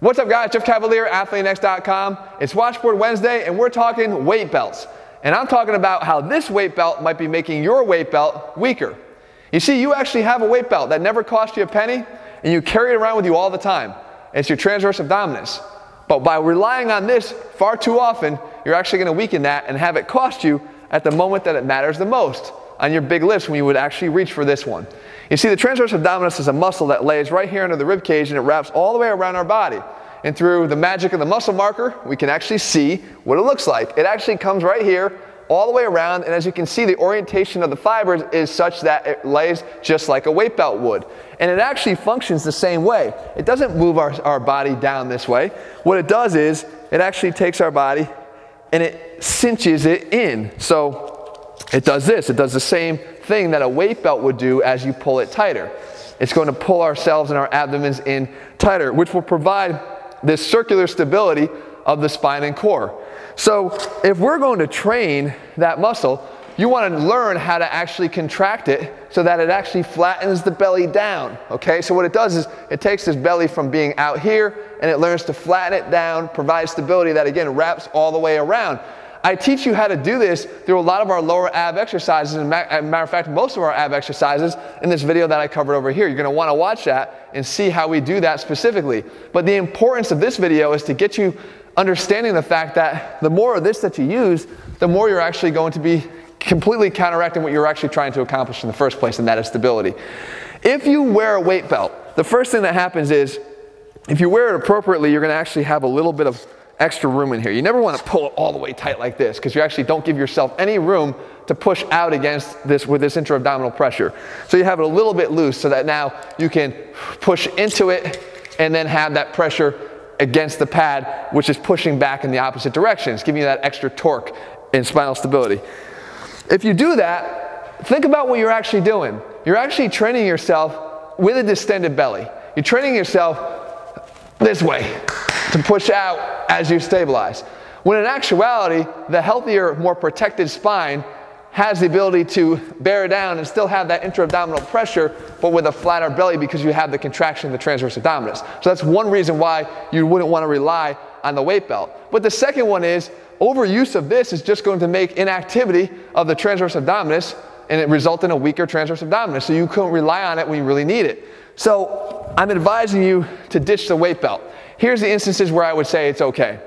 What's up guys, Jeff Cavalier, ATHLEAN-X.com. It's Washboard Wednesday and we're talking weight belts. And I'm talking about how this weight belt might be making your weight belt weaker. You see, you actually have a weight belt that never cost you a penny and you carry it around with you all the time. It's your transverse abdominis. But by relying on this far too often, you're actually going to weaken that and have it cost you at the moment that it matters the most, on your big lifts when you would actually reach for this one. You see, the transverse abdominis is a muscle that lays right here under the rib cage and it wraps all the way around our body. And through the magic of the muscle marker, we can actually see what it looks like. It actually comes right here, all the way around, and as you can see, the orientation of the fibers is such that it lays just like a weight belt would. And it actually functions the same way. It doesn't move our body down this way. What it does is, it actually takes our body and it cinches it in. So it does this, it does the same thing that a weight belt would do as you pull it tighter. It's going to pull ourselves and our abdomens in tighter, which will provide this circular stability of the spine and core. So if we're going to train that muscle, you want to learn how to actually contract it so that it actually flattens the belly down, okay? So what it does is it takes this belly from being out here and it learns to flatten it down, provide stability that again wraps all the way around. I teach you how to do this through a lot of our lower ab exercises, and as a matter of fact, most of our ab exercises in this video that I covered over here. You're going to want to watch that and see how we do that specifically. But the importance of this video is to get you understanding the fact that the more of this that you use, the more you're actually going to be completely counteracting what you're actually trying to accomplish in the first place, and that is stability. If you wear a weight belt, the first thing that happens is, if you wear it appropriately, you're going to actually have a little bit of extra room in here. You never want to pull it all the way tight like this because you actually don't give yourself any room to push out against this with this intra-abdominal pressure. So you have it a little bit loose so that now you can push into it and then have that pressure against the pad, which is pushing back in the opposite directions, giving you that extra torque and spinal stability. If you do that, think about what you're actually doing. You're actually training yourself with a distended belly. You're training yourself this way to push out as you stabilize. When in actuality, the healthier, more protected spine has the ability to bear down and still have that intra-abdominal pressure, but with a flatter belly because you have the contraction of the transverse abdominis. So that's one reason why you wouldn't want to rely on the weight belt. But the second one is, overuse of this is just going to make inactivity of the transverse abdominis and it result in a weaker transverse abdominis. So you couldn't rely on it when you really need it. So I'm advising you to ditch the weight belt. Here's the instances where I would say it's okay.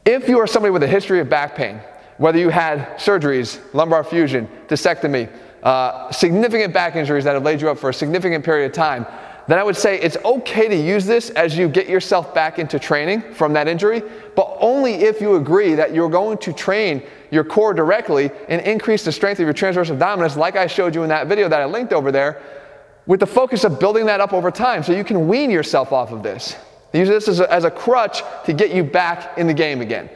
If you are somebody with a history of back pain, whether you had surgeries, lumbar fusion, discectomy, significant back injuries that have laid you up for a significant period of time, then I would say it's okay to use this as you get yourself back into training from that injury, but only if you agree that you're going to train your core directly and increase the strength of your transverse abdominis, like I showed you in that video that I linked over there, with the focus of building that up over time so you can wean yourself off of this. Use this as a crutch to get you back in the game again.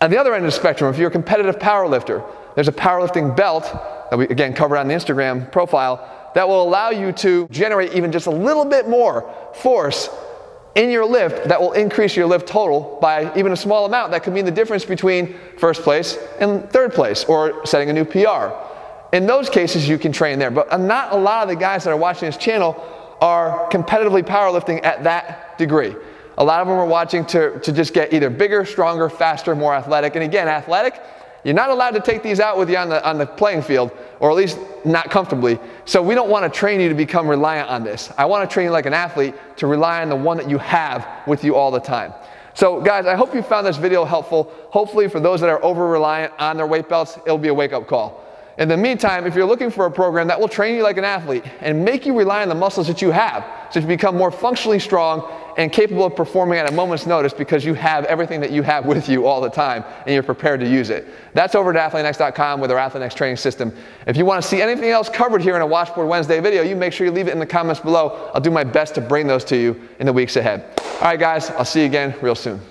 On the other end of the spectrum, if you're a competitive power lifter, there's a powerlifting belt that we again covered on the Instagram profile that will allow you to generate even just a little bit more force in your lift that will increase your lift total by even a small amount. That could mean the difference between first place and third place or setting a new PR. In those cases, you can train there. But not a lot of the guys that are watching this channel are competitively powerlifting at that degree. A lot of them are watching to just get either bigger, stronger, faster, more athletic. And again, athletic, you're not allowed to take these out with you on the playing field, or at least not comfortably. So we don't want to train you to become reliant on this. I want to train you like an athlete to rely on the one that you have with you all the time. So guys, I hope you found this video helpful. Hopefully for those that are over-reliant on their weight belts, it'll be a wake-up call. In the meantime, if you're looking for a program that will train you like an athlete and make you rely on the muscles that you have so you become more functionally strong and capable of performing at a moment's notice because you have everything that you have with you all the time and you're prepared to use it. That's over at ATHLEAN-X.com with our ATHLEAN-X training system. If you want to see anything else covered here in a Washboard Wednesday video, you make sure you leave it in the comments below. I'll do my best to bring those to you in the weeks ahead. All right, guys, I'll see you again real soon.